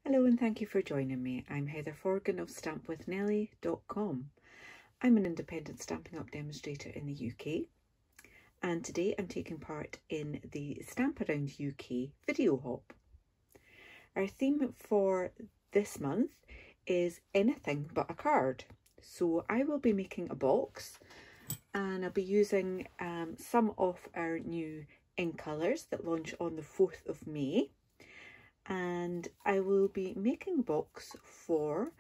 Hello and thank you for joining me. I'm Heather Forgan of stampwithnellie.com. I'm an independent Stampin' Up demonstrator in the UK, and today I'm taking part in the Stamp Around UK video hop. Our theme for this month is anything but a card. So I will be making a box and I'll be using some of our new ink colours that launch on the 4th of May. And I will be making a box for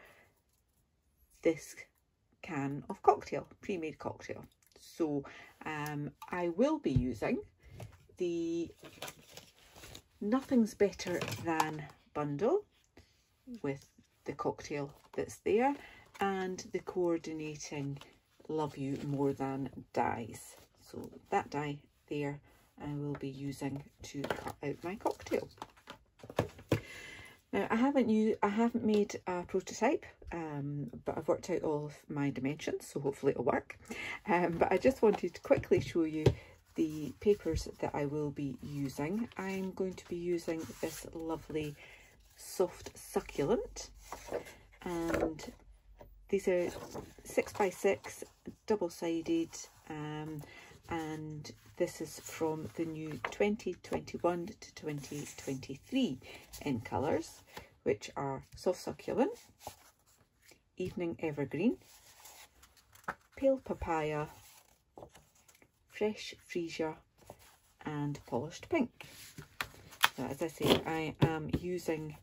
this can of cocktail, pre-made cocktail. So I will be using the Nothing's Better Than bundle with the cocktail that's there and the coordinating Love You More Than dies. So that die there I will be using to cut out my cocktail. Now I haven't made a prototype, but I've worked out all of my dimensions, so hopefully it'll work. But I just wanted to quickly show you the papers that I will be using. I'm going to be using this lovely soft succulent, and these are 6x6 double-sided, and this is from the new 2021 to 2023 in colours, which are Soft Succulent, Evening Evergreen, Pale Papaya, Fresh Freesia and Polished Pink. So as I say, I am using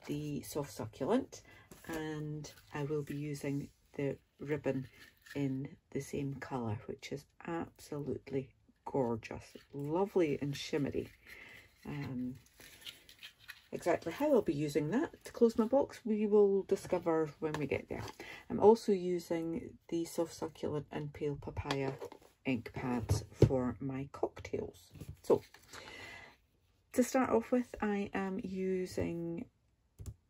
the Soft Succulent and I will be using the ribbon in the same colour, which is absolutely gorgeous, lovely and shimmery. Exactly how I'll be using that to close my box we will discover when we get there. I'm also using the Soft Succulent and Pale Papaya ink pads for my cocktails. So to start off with, I am using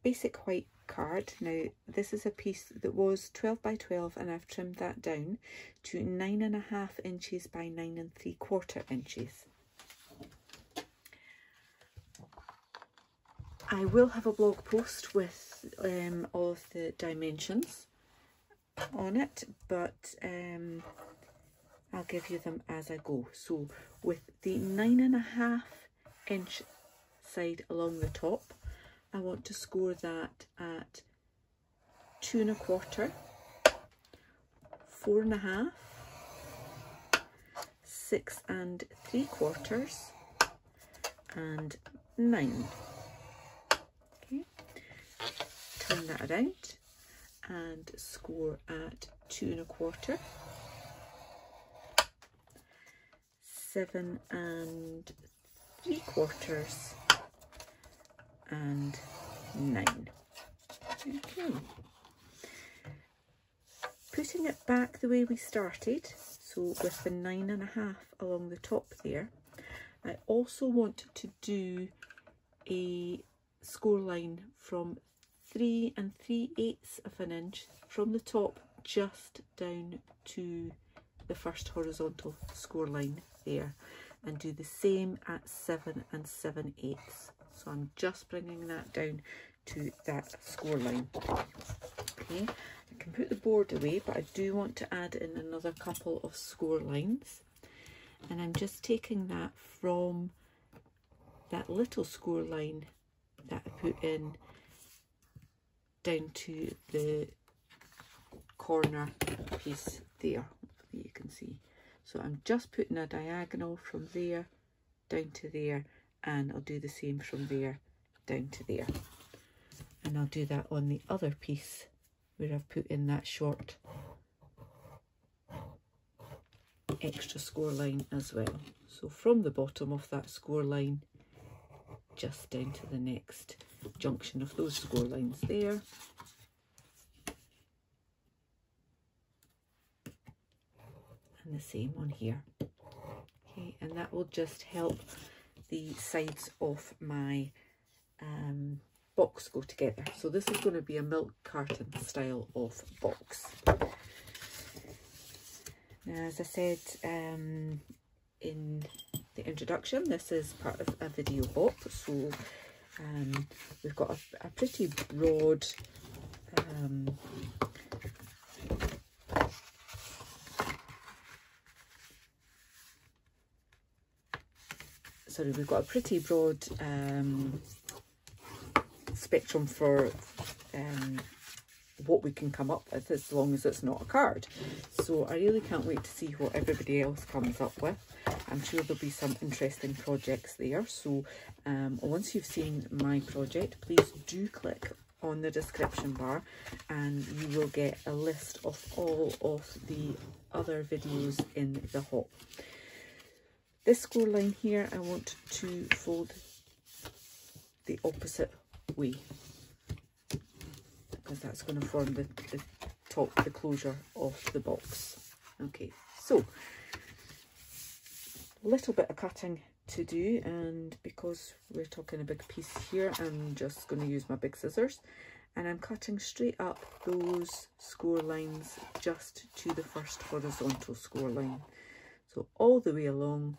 basic white card. Now this is a piece that was 12 by 12 and I've trimmed that down to 9.5 inches by 9 3/4 inches. I will have a blog post with all of the dimensions on it, but I'll give you them as I go. So with the 9.5 inch side along the top, I want to score that at 2 1/4, 4 1/2, 6 3/4, and 9. Okay, turn that around and score at 2 1/4, 7 3/4, and 9. Okay. Putting it back the way we started, so with the 9.5 along the top there, I also want to do a score line from 3 3/8 of an inch from the top just down to the first horizontal score line there, and do the same at 7 7/8. So I'm just bringing that down to that score line. Okay, I can put the board away, but I do want to add in another couple of score lines. And I'm just taking that from that little score line that I put in down to the corner piece there, hopefully you can see. So I'm just putting a diagonal from there down to there, and I'll do the same from there down to there. And I'll do that on the other piece where I've put in that short extra score line as well. So from the bottom of that score line just down to the next junction of those score lines there. And the same on here. Okay, and that will just help the sides of my box go together. So this is going to be a milk carton style of box. Now, as I said in the introduction, this is part of a video hop, so We've got a pretty broad spectrum for what we can come up with, as long as it's not a card. So I really can't wait to see what everybody else comes up with. I'm sure there'll be some interesting projects there. So once you've seen my project, please do click on the description bar and you will get a list of all of the other videos in the haul. This score line here, I want to fold the opposite way, because that's going to form the closure of the box. Okay, so a little bit of cutting to do, and because we're talking a big piece here, I'm just going to use my big scissors, and I'm cutting straight up those score lines just to the first horizontal score line. So all the way along,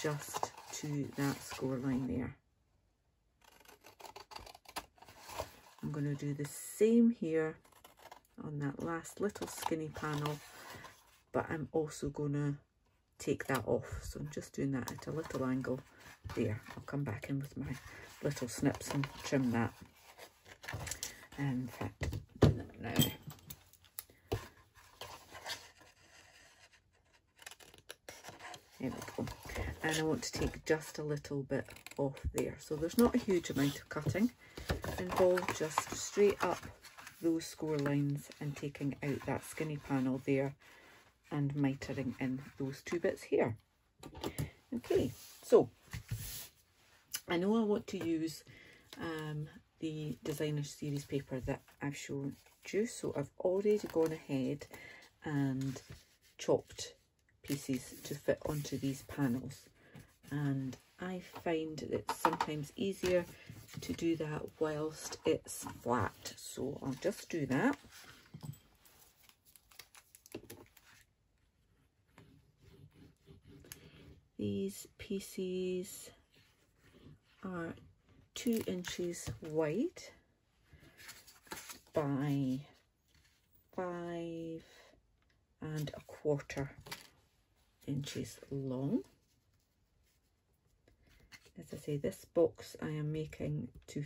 just to that score line there. I'm going to do the same here on that last little skinny panel, but I'm also going to take that off. So I'm just doing that at a little angle there. I'll come back in with my little snips and trim that. And in fact, do that now. There we go. And I want to take just a little bit off there. So there's not a huge amount of cutting involved, just straight up those score lines and taking out that skinny panel there and mitering in those two bits here. Okay, so I know I want to use the designer series paper that I've shown you, so I've already gone ahead and chopped pieces to fit onto these panels, and I find it's sometimes easier to do that whilst it's flat, so I'll just do that. These pieces are 2 inches wide by 5 1/4 inches long. As I say, this box I am making to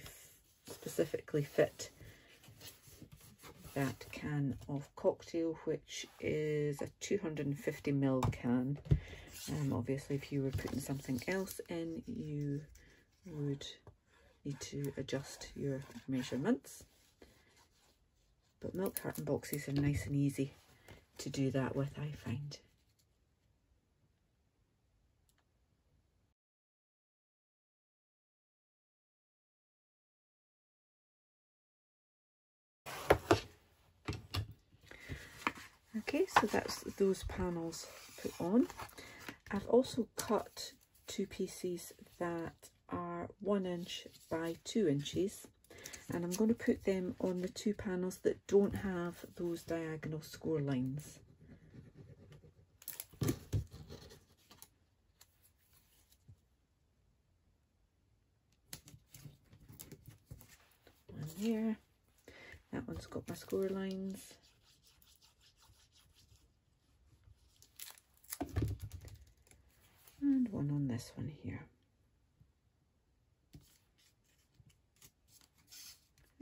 specifically fit that can of cocktail, which is a 250ml can. Obviously, if you were putting something else in, you would need to adjust your measurements. But milk carton boxes are nice and easy to do that with, I find. Okay, so that's those panels put on. I've also cut 2 pieces that are 1 inch by 2 inches, and I'm going to put them on the 2 panels that don't have those diagonal score lines. One here, that one's got my score lines. And one on this one here.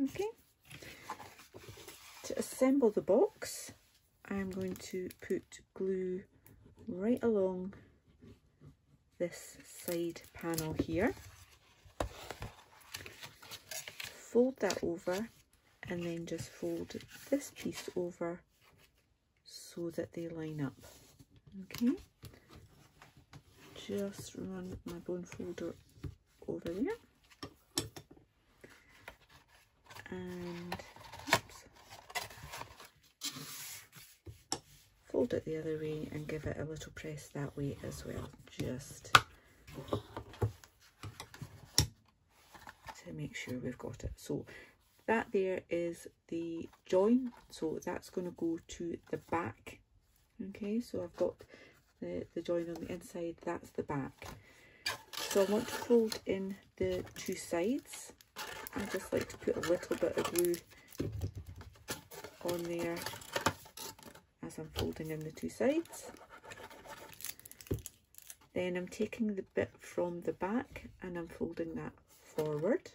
Okay. To assemble the box, I'm going to put glue right along this side panel here. Fold that over and then just fold this piece over so that they line up. Okay. Just run my bone folder over there and fold it the other way and give it a little press that way as well, just to make sure we've got it. So that there is the join, so that's going to go to the back. Okay, so I've got the join on the inside, that's the back. So I want to fold in the two sides. I just like to put a little bit of glue on there as I'm folding in the two sides. Then I'm taking the bit from the back and I'm folding that forward,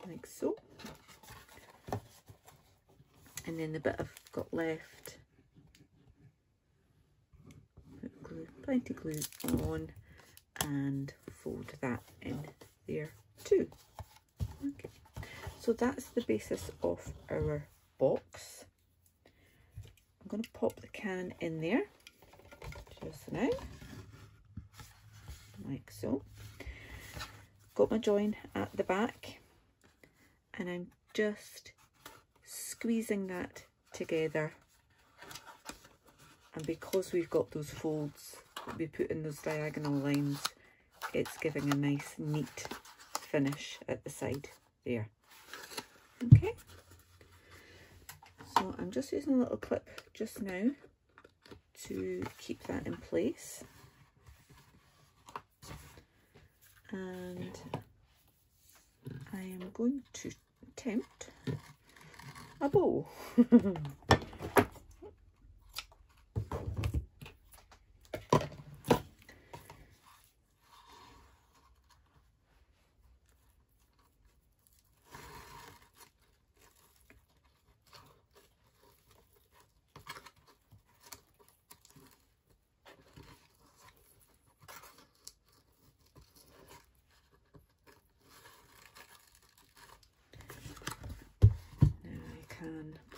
like so. And then the bit I've got left, put glue, plenty of glue on, and fold that in there too. Okay, so that's the basis of our box. I'm going to pop the can in there just now, like so. Got my join at the back, and I'm just squeezing that together. And because we've got those folds, we put in those diagonal lines, it's giving a nice neat finish at the side there. Okay, so I'm just using a little clip just now to keep that in place, and I am going to attempt a bow.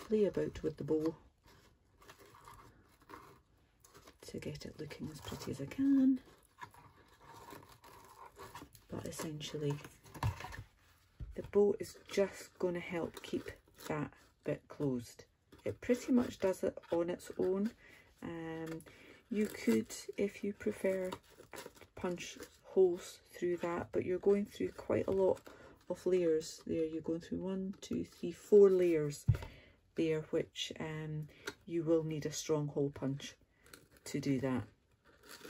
Play about with the bow to get it looking as pretty as I can, but essentially the bow is just going to help keep that bit closed. It pretty much does it on its own. You could, if you prefer, punch holes through that, but you're going through quite a lot of layers there. You're going through 1, 2, 3, 4 layers there, which you will need a strong hole punch to do that.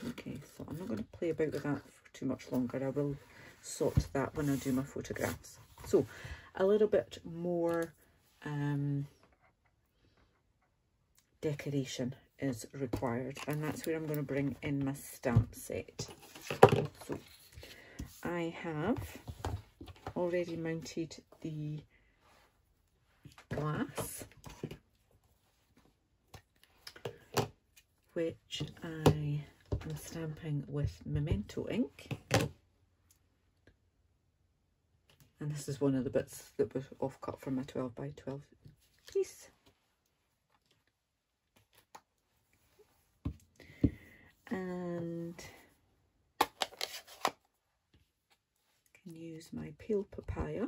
Okay, so I'm not going to play about with that for too much longer. I will sort that when I do my photographs. So a little bit more decoration is required, and that's where I'm going to bring in my stamp set. So I have already mounted the glass, which I am stamping with Memento ink, and this is one of the bits that was off-cut from my 12 by 12 piece. And can use my pale papaya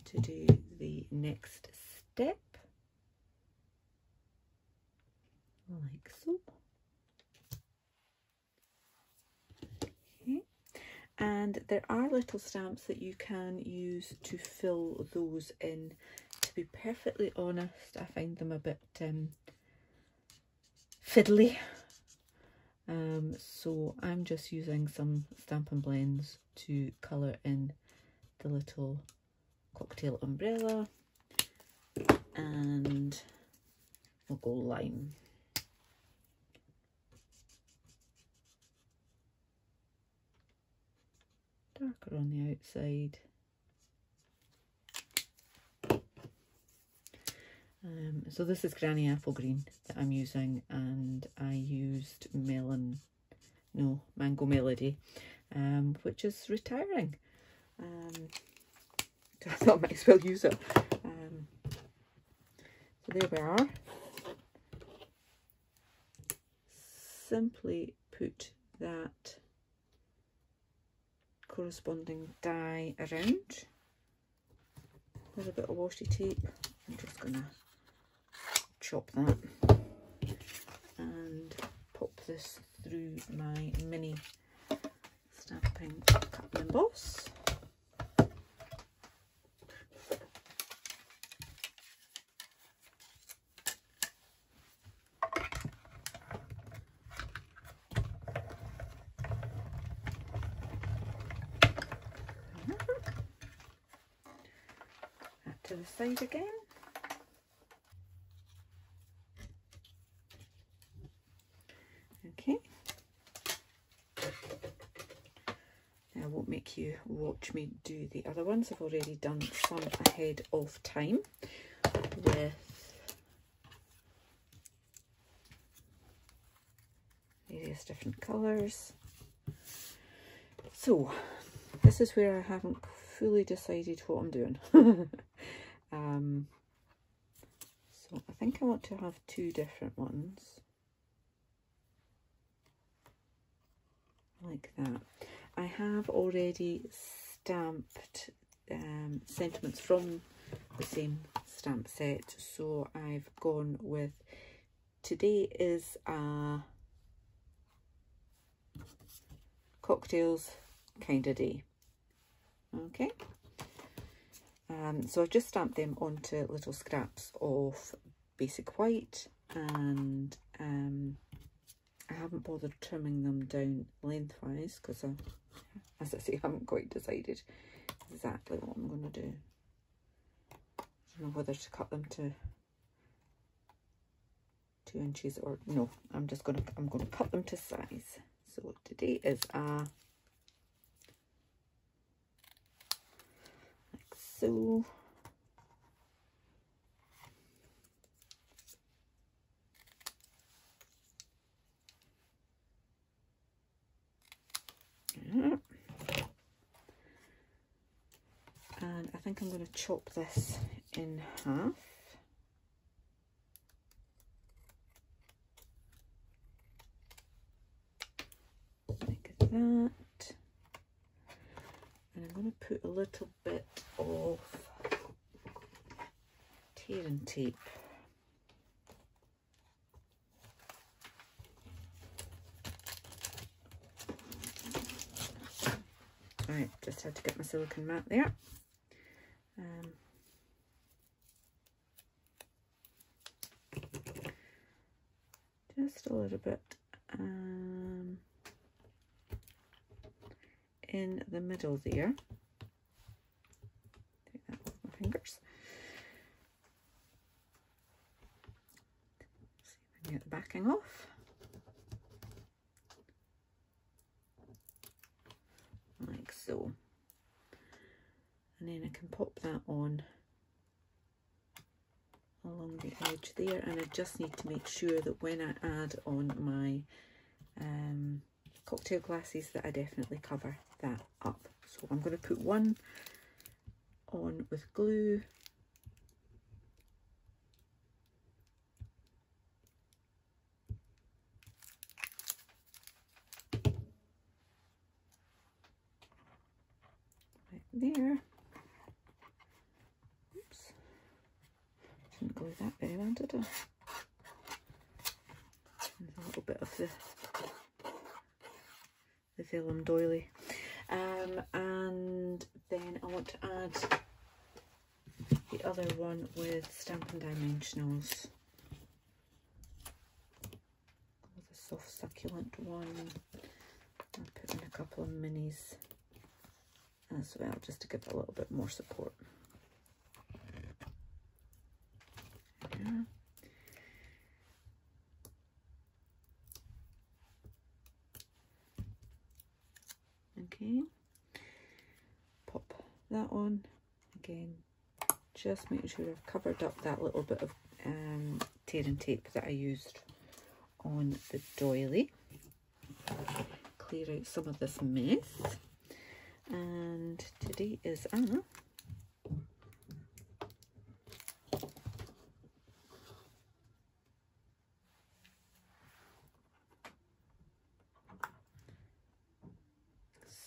to do the next step, like so. Okay. And there are little stamps that you can use to fill those in. To be perfectly honest, I find them a bit fiddly. So I'm just using some Stampin' Blends to colour in the little cocktail umbrella, and we'll go lime. Darker on the outside. So this is Granny Apple Green that I'm using, and I used Mango Melody, which is retiring. So I thought I might as well use it. So there we are. Simply put that corresponding die around with a bit of washi tape. I'm just going to chop that and pop this through my mini stamping cut and emboss. to the side again. Okay. Now I won't make you watch me do the other ones. I've already done some ahead of time with various different colours. So this is where I haven't fully decided what I'm doing. So I think I want to have two different ones like that. I have already stamped sentiments from the same stamp set, so I've gone with today is a cocktails kind of day. Okay, so I've just stamped them onto little scraps of basic white, and I haven't bothered trimming them down lengthwise because as I say, I haven't quite decided exactly what I'm going to do. I don't know whether to cut them to 2 inches or no. I'm going to cut them to size. So today is a like so. Yeah. And I think I'm going to chop this in half. Like that. And I'm going to put a little bit of tearing tape. Right, just had to get my silicone mat there. Just a little bit in the middle there. Take that with my fingers. See if I can get the backing off. Like so. And then I can pop that on along the edge there, and I just need to make sure that when I add on my cocktail glasses that I definitely cover that up. So I'm going to put one on with glue, right there. Oops, didn't glue that very well, did I? There's a little bit of the vellum doily. And then I want to add the other one with Stampin' Dimensionals, with a soft succulent one. I'll put in a couple of minis as well, just to give it a little bit more support. Yeah. Okay, pop that on again, just making sure I've covered up that little bit of tearing tape that I used on the doily. Clear out some of this mess. And today is Anna.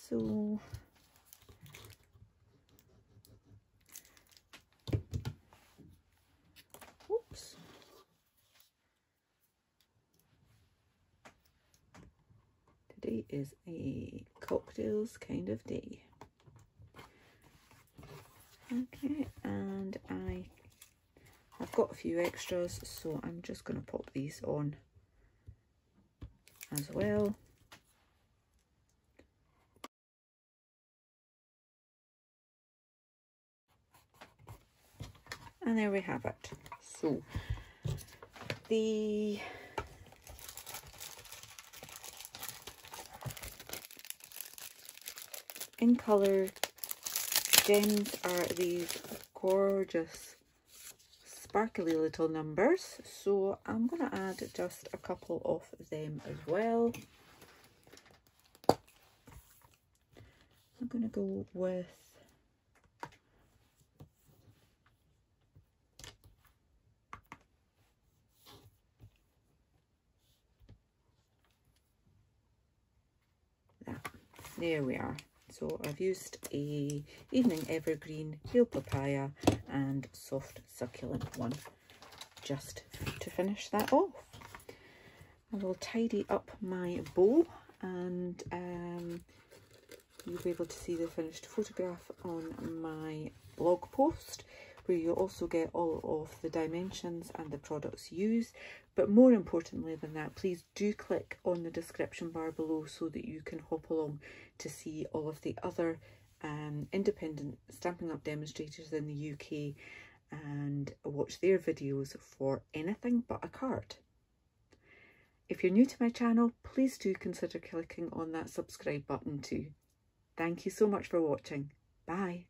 So oops. Today is a cocktails kind of day. Okay, and I've got a few extras, so I'm just going to pop these on as well. And there we have it. So the in colour gems are these gorgeous sparkly little numbers, so I'm going to add just a couple of them as well. I'm going to go with that. There we are. So I've used a evening evergreen, pale papaya and soft succulent one just to finish that off. I will tidy up my bowl, and you'll be able to see the finished photograph on my blog post, where you'll also get all of the dimensions and the products used. But more importantly than that, please do click on the description bar below so that you can hop along to see all of the other independent Stampin' Up demonstrators in the UK and watch their videos for anything but a card. If you're new to my channel, please do consider clicking on that subscribe button too. Thank you so much for watching. Bye.